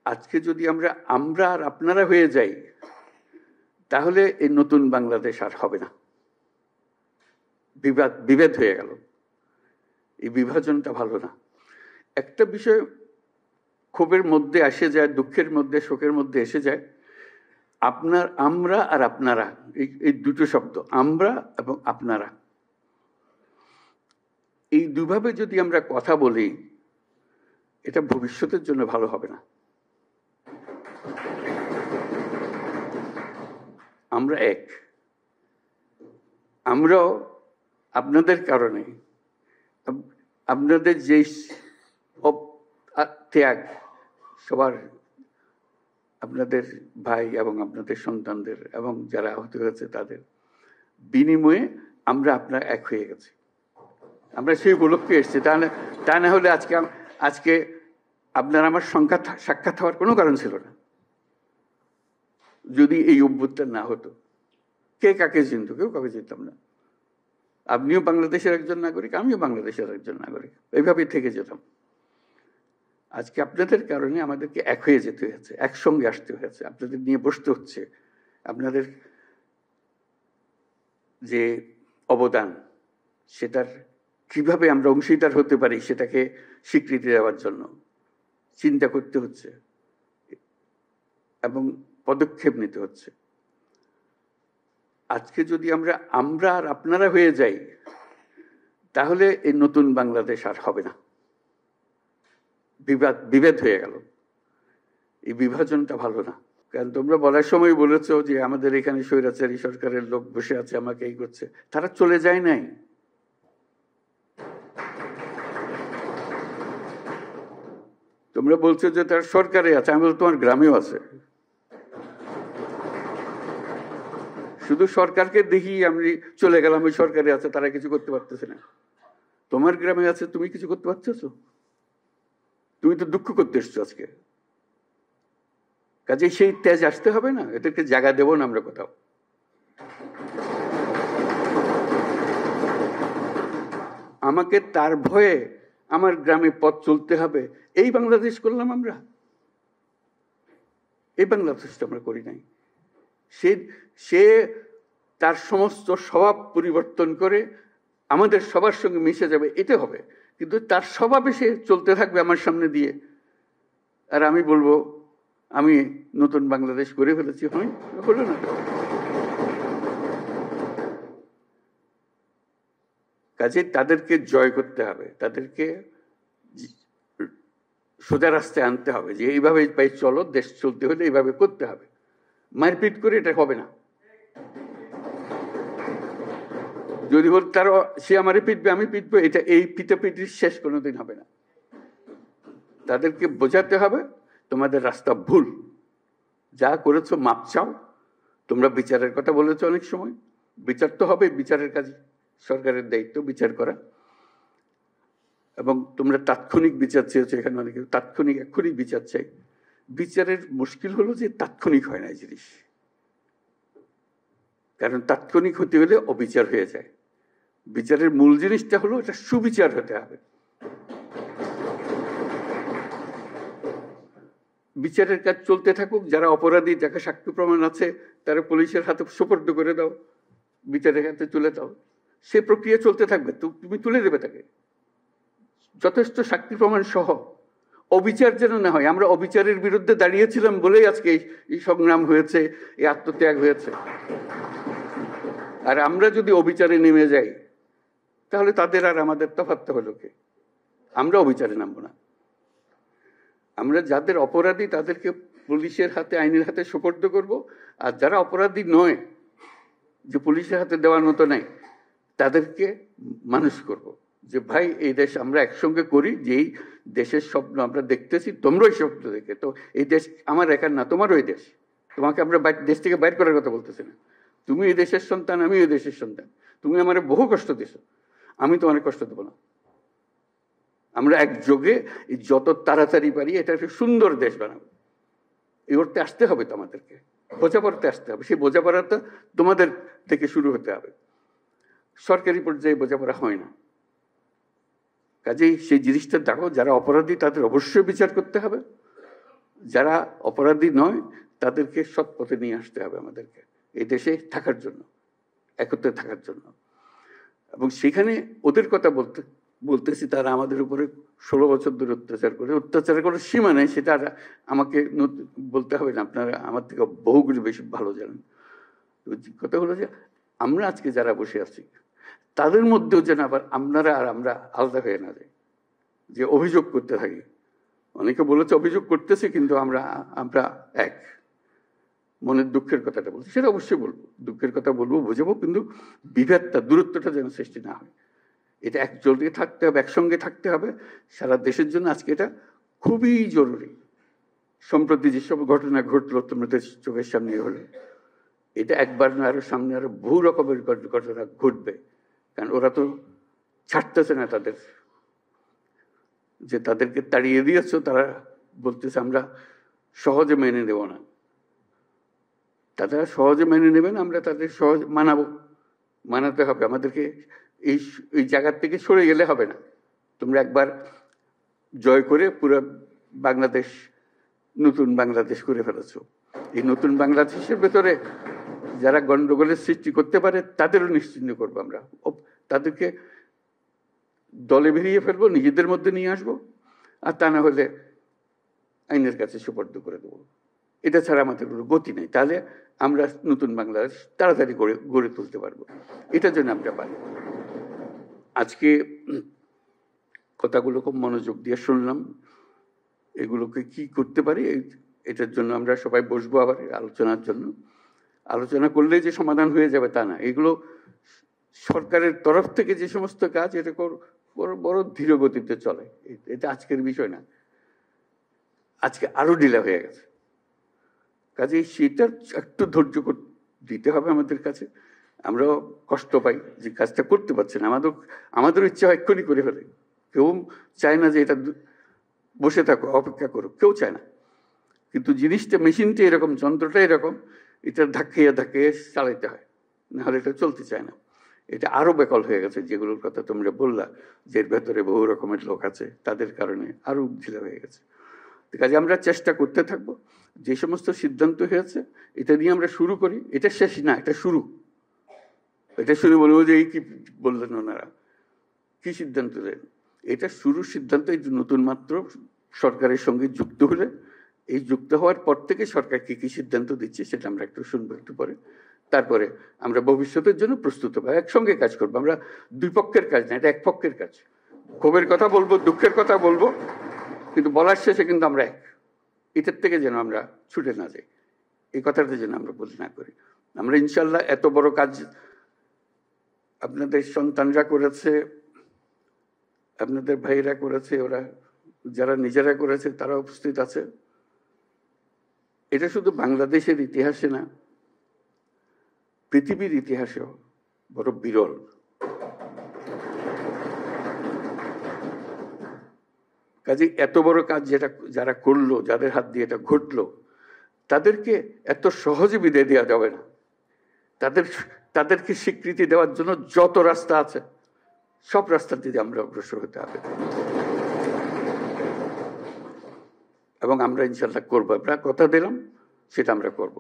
আজকে যদি আমরা আমরা আর আপনারা হয়ে যাই, তাহলে এই নতুন বাংলাদেশ আর হবে না। বিভেদ হয়ে গেল। এই বিভাজনটা ভালো না। একটা বিষয় ক্ষোভের মধ্যে এসে যায়, দুঃখের মধ্যে, শোকের মধ্যে এসে যায়, আমরা আর আপনারা, এই দুটো শব্দ, আমরা এবং আপনারা, এই দুভাবে যদি আমরা কথা বলি, এটা ভবিষ্যতের জন্য ভালো হবে না। আমরা এক, আমরাও আপনাদের কারণে, আপনাদের যে ত্যাগ, সবার, আপনাদের ভাই এবং আপনাদের সন্তানদের এবং যারা আহত হয়েছে তাদের বিনিময়ে আমরা আপনার এক হয়ে গেছি। আমরা সেই উপলক্ষে এসেছি। তা না হলে আজকে আপনার আমার সাক্ষাৎ হওয়ার কোনো কারণ ছিল না। যদি এই অভ্যুত্থান না হতো, কে কাকে চিনত? কেউ কাকে চিনতাম না। আপনিও বাংলাদেশের একজন নাগরিক, আমিও বাংলাদেশের একজন নাগরিক, এইভাবেই থেকে যেতাম। আজকে আপনাদের কারণে আমাদেরকে এক হয়ে যেতে হয়েছে, একসঙ্গে আসতে হয়েছে, আপনাদের নিয়ে বসতে হচ্ছে। আপনাদের যে অবদান, সেটার কিভাবে আমরা অংশীদার হতে পারি সেটাকে স্বীকৃতি দেওয়ার জন্য চিন্তা করতে হচ্ছে এবং পদক্ষেপ নিতে হচ্ছে। আজকে যদি আমরা আর আপনারা হয়ে যাই, তাহলে এই নতুন বাংলাদেশ আর হবে না। বিভেদ হয়ে গেল। এই বিভাজনটা ভালো না। কারণ তোমরা বলার সময় বলেছো যে আমাদের এখানে স্বৈরাচারী সরকারের লোক বসে আছে, আমাকে এই করছে। তারা চলে যায় নাই। তোমরা বলছো যে তার সরকারে আছে, আমি বলছি তোমার গ্রামেও আছে। শুধু সরকারকে দেখি আমি চলে গেলাম, ওই সরকারে আছে, তারা কিছু করতে পারতেছে না। তোমার গ্রামে আছে, তুমি কিছু করতে পারতেছো? তুমি তো দুঃখ করতে এসছো আজকে। কাজে সেই তেজ আসতে হবে না? এদেরকে জায়গা দেবো না আমরা কোথাও। আমাকে তার ভয়ে আমার গ্রামে পথ চলতে হবে, এই বাংলাদেশ করলাম আমরা? এই বাংলাদেশটা আমরা করি নাই। সে তার সমস্ত স্বভাব পরিবর্তন করে আমাদের সবার সঙ্গে মিশে যাবে, এটা হবে। কিন্তু তার স্বভাবে সে চলতে থাকবে আমার সামনে দিয়ে, আর আমি বলবো আমি নতুন বাংলাদেশ করে ফেলেছি। হলো না। কাজে তাদেরকে জয় করতে হবে, তাদেরকে সোজা রাস্তায় আনতে হবে, যে এইভাবে চলো, দেশ চলতে হলে এইভাবে করতে হবে। মারপিট করে এটা হবে না। যদি বল তার সে আমারে পিটবে, আমি পিটবো, এটা এই পিটাপিটির শেষ কোনোদিন হবে না। তাদেরকে বোঝাতে হবে তোমাদের রাস্তা ভুল, যা করেছো মাপ চাও। তোমরা বিচারের কথা বলেছো অনেক সময়, বিচার তো হবে, বিচারের কাজ সরকারের দায়িত্ব বিচার করা। এবং তোমরা তাৎক্ষণিক বিচার চেয়েছো, এখানে অনেকে তাৎক্ষণিক এক্ষুনি বিচার চাই। বিচারের মুশকিল হলো যে তাৎক্ষণিক হয় না এই জিনিস, কারণ তাৎক্ষণিক হতে হলে অবিচার হয়ে যায়। বিচারের মূল জিনিসটা হলো এটা সুবিচার হতে হবে। বিচারের কাজ চলতে থাকুক, যারা অপরাধী, যাকে সাক্ষ্য প্রমাণ আছে, তারা পুলিশের হাতে সুপর্দ করে দাও, বিচারের হাতে তুলে দাও, সে প্রক্রিয়া চলতে থাকবে। তুমি তুলে দেবে তাকে, যথেষ্ট সাক্ষী প্রমাণ সহ। অবিচার যেন না হয়। আমরা অবিচারের বিরুদ্ধে দাঁড়িয়েছিলাম বলেই আজকে এই সংগ্রাম হয়েছে, এই আত্মত্যাগ হয়েছে। আর আমরা যদি অবিচারে নেমে যাই, তাহলে তাদের আর আমাদের তফাৎ হলো কি? আমরা অবিচারে নামবো না। আমরা যাদের অপরাধী তাদেরকে পুলিশের হাতে, আইনের হাতে সুপর্দ করব। আর যারা অপরাধী নয়, যে পুলিশের হাতে দেওয়ার মতো নাই, তাদেরকে মানুষ করব, যে ভাই এই দেশ আমরা একসঙ্গে করি, যেই দেশের স্বপ্ন আমরা দেখতেছি, তোমরা ওই স্বপ্ন দেখে। তো এই দেশ আমার একার না, তোমারও এই দেশ। তোমাকে আমরা দেশ থেকে বাইর করার কথা বলতেছি না। তুমি এই দেশের সন্তান, আমি এই দেশের সন্তান। তুমি আমার বহু কষ্ট দিছো, আমি তোমার কষ্ট দেবো না। আমরা একযোগে যত তাড়াতাড়ি পারি এটা একটা সুন্দর দেশ বানাবো। এই অর্থে আসতে হবে তো আমাদেরকে, বোঝাপড়াতে আসতে হবে। সেই বোঝাপড়াটা তোমাদের থেকে শুরু হতে হবে। সরকারি পর্যায়ে বোঝাপড়া হয় না। কাজেই সেই জিনিসটা দেখো, যারা অপরাধী তাদের অবশ্যই বিচার করতে হবে। যারা অপরাধী নয় তাদেরকে সৎ পথে নিয়ে আসতে হবে আমাদেরকে এই দেশে থাকার জন্য, একত্রে থাকার জন্য। এবং সেখানে ওদের কথা বলতেছি, তারা আমাদের উপরে 16 বছর ধরে অত্যাচার করে সীমা নেই, সেটা আমাকে বলতে হবে না, আপনারা আমার থেকে বহুগুলো বেশি ভালো জানেন। কথা হলো যে আমরা আজকে যারা বসে আছি তাদের মধ্যেও যেন আবার আপনারা আর আমরা আলাদা হয়ে না যাই, যে অভিযোগ করতে থাকি। অনেকে বলেছে অভিযোগ করতেছে, কিন্তু আমরা এক। মনের দুঃখের কথাটা বলছি, সেটা অবশ্যই বলবো, দুঃখের কথা বলবো, বোঝাবো, কিন্তু বিভেদটা, দূরত্বটা যেন সৃষ্টি না হয়। এটা একজোটে থাকতে হবে, একসঙ্গে থাকতে হবে সারা দেশের জন্য। আজকে এটা খুবই জরুরি। সম্প্রতি যেসব ঘটনা ঘটলো তোমাদের চোখের সামনে হলো, এটা একবার না, আরো সামনে আরো বহু রকমের ঘটনা ঘটবে। কারণ ওরা তো ছাড়তেছে না তাদের, যে তাদেরকে তাড়িয়ে দিয়েছ, তারা বলতেছে আমরা সহজে মেনে নেব না। তারা সহজে মেনে নেবেন, আমরা তাদের সহজ মানাতে হবে। আমাদেরকে এই জায়গার থেকে সরে গেলে হবে না। তোমরা একবার জয় করে পুরো বাংলাদেশ নতুন বাংলাদেশ করে ফেলেছ। এই নতুন বাংলাদেশের ভেতরে যারা গন্ডগোলের সৃষ্টি করতে পারে তাদেরও নিশ্চিহ্ন করবো আমরা। তাদেরকে দলে বেরিয়ে ফেলবো, নিজেদের মধ্যে নিয়ে আসবো, আর তা না হলে আইনের কাছে সুপর্দ করে দেবো। এটা ছাড়া আমাদের কোনো গতি নেই। তাহলে আমরা নতুন বাংলাদেশ তাড়াতাড়ি গড়ে তুলতে পারবো। এটার জন্য আমরা পারি। আজকে কথাগুলো খুব মনোযোগ দিয়ে শুনলাম। এগুলোকে কি করতে পারি, এটার জন্য আমরা সবাই বসবো আবার আলোচনার জন্য। আলোচনা করলে যে সমাধান হয়ে যাবে তা না। এগুলো সরকারের তরফ থেকে যে সমস্ত কাজ, এটা বড় ধীর গতিতে চলে। এটা আজকের বিষয় না, আজকে আরো ডিলে হয়ে গেছে। কাজে সেটা একটু ধৈর্য দিতে হবে আমাদের কাছে। আমরাও কষ্ট পাই যে কাজটা করতে পারছি না। আমাদের ইচ্ছা হয় এক্ষুনি করে ফেলে। কেউ চায় না যে এটা বসে থাকো, অপেক্ষা করো, কেউ চায় না। কিন্তু জিনিসটা, মেশিনটা এরকম, যন্ত্রটা এরকম, এটা ধাক্কিয়ে চালাইতে হয়, নাহলে এটা চলতে চায় না। এটা আরো বেকল হয়ে গেছে। যেগুলোর কথা তোমরা বললা, যে এর ভেতরে বহু রকমের লোক আছে, তাদের কারণে আরো ঢিলা হয়ে গেছে। কাজে আমরা চেষ্টা করতে থাকবো। যে সমস্ত সিদ্ধান্ত হয়েছে এটা নিয়ে আমরা শুরু করি। এটা শেষ না, এটা শুরু। এটা শুরু বলবো যে এই কি বললেন ওনারা, কি সিদ্ধান্ত দেন, এটা শুরুর সিদ্ধান্ত। এই নতুন মাত্র সরকারের সঙ্গে যুক্ত হলে, এই যুক্ত হওয়ার পর থেকে সরকার কি কি সিদ্ধান্ত দিচ্ছে সেটা আমরা একটু শুনবো একটু পরে। তারপরে আমরা ভবিষ্যতের জন্য প্রস্তুত হবো, একসঙ্গে কাজ করবো। আমরা দুই পক্ষের কাজ না, এটা এক পক্ষের কাজ। ক্ষোভের কথা বলবো, দুঃখের কথা বলবো, কিন্তু বলার শেষে কিন্তু আমরা এক। এটার থেকে যেন আমরা ছুটে না যাই, এই কথাটা যেন আমরা বলতে না করি। আমরা ইনশাল্লাহ এত বড় কাজ আপনাদের সন্তানরা করেছে, আপনাদের ভাইরা করেছে, ওরা যারা নিজেরা করেছে তারা উপস্থিত আছে। এটা শুধু বাংলাদেশের ইতিহাসে না, পৃথিবীর ইতিহাসেও বড় বিরল। কাজে এত বড় কাজ যারা করলো, যাদের হাত দিয়ে এটা ঘটলো, তাদেরকে এত সহজে বিদায় দেওয়া যাবে না। তাদেরকে স্বীকৃতি দেওয়ার জন্য যত রাস্তা আছে, সব রাস্তা দিয়ে আমরা অগ্রসর হতে হবে। এবং আমরা ইনশাল্লাহ করবো। আমরা কথা দিলাম, সেটা আমরা করবো।